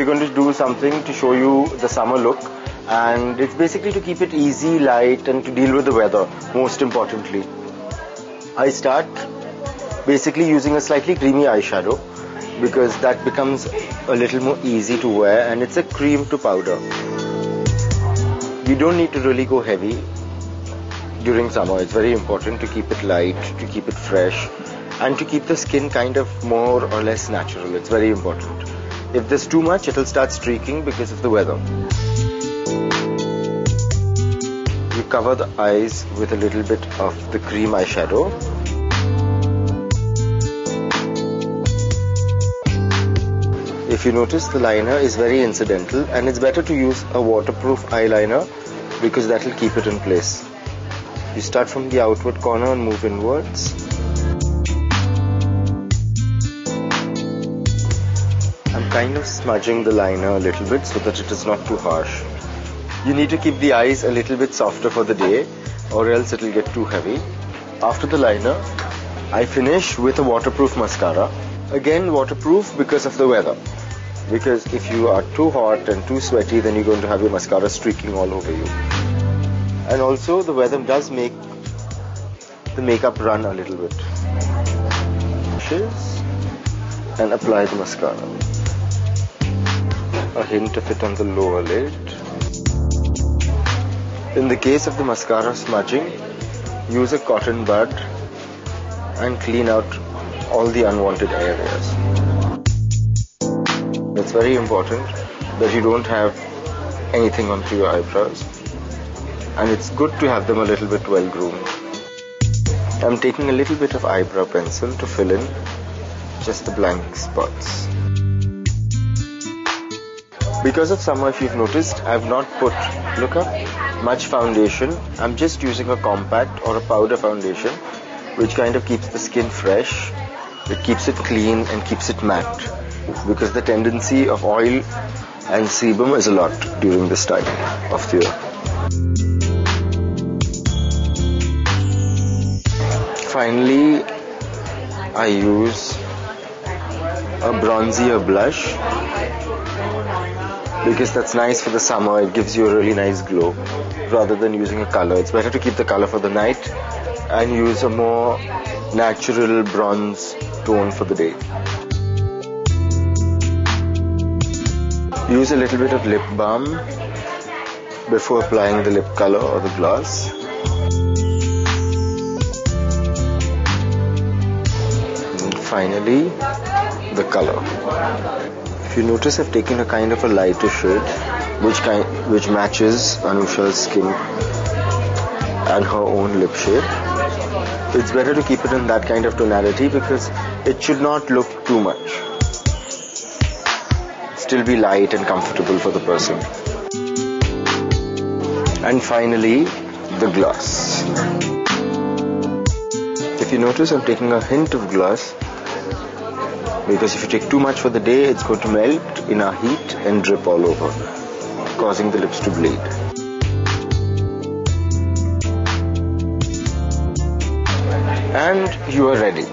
we're going to do something to show you the summer look, and it's basically to keep it easy, light, and to deal with the weather, most importantly. I start basically using a slightly creamy eyeshadow because that becomes a little more easy to wear, and it's a cream to powder. You don't need to really go heavy during summer. It's very important to keep it light, to keep it fresh, and to keep the skin kind of more or less natural. It's very important. If there's too much, it'll start streaking because of the weather. You cover the eyes with a little bit of the cream eyeshadow. If you notice, the liner is very incidental, and it's better to use a waterproof eyeliner because that will keep it in place. You start from the outward corner and move inwards. I'm kind of smudging the liner a little bit so that it is not too harsh. You need to keep the eyes a little bit softer for the day, or else it will get too heavy. After the liner, I finish with a waterproof mascara. Again, waterproof because of the weather. Because if you are too hot and too sweaty, then you're going to have your mascara streaking all over you. And also, the weather does make the makeup run a little bit. And apply the mascara. A hint of it on the lower lid. In the case of the mascara smudging, use a cotton bud and clean out all the unwanted areas. It's very important that you don't have anything onto your eyebrows, and it's good to have them a little bit well groomed. I'm taking a little bit of eyebrow pencil to fill in just the blank spots. Because of summer, if you've noticed, I've not put, look up, much foundation. I'm just using a compact or a powder foundation, which kind of keeps the skin fresh. It keeps it clean and keeps it matte, because the tendency of oil and sebum is a lot during this time of the year. Finally, I use a bronzier blush because that's nice for the summer. It gives you a really nice glow rather than using a color. It's better to keep the color for the night and use a more natural bronze tone for the day. Use a little bit of lip balm before applying the lip color or the gloss. And finally, the color. If you notice, I've taken a kind of a lighter shade which matches Anusha's skin and her own lip shade. It's better to keep it in that kind of tonality because it should not look too much. Still be light and comfortable for the person. And finally, the gloss. If you notice, I'm taking a hint of gloss because if you take too much for the day, it's going to melt in our heat and drip all over, causing the lips to bleed. And you are ready.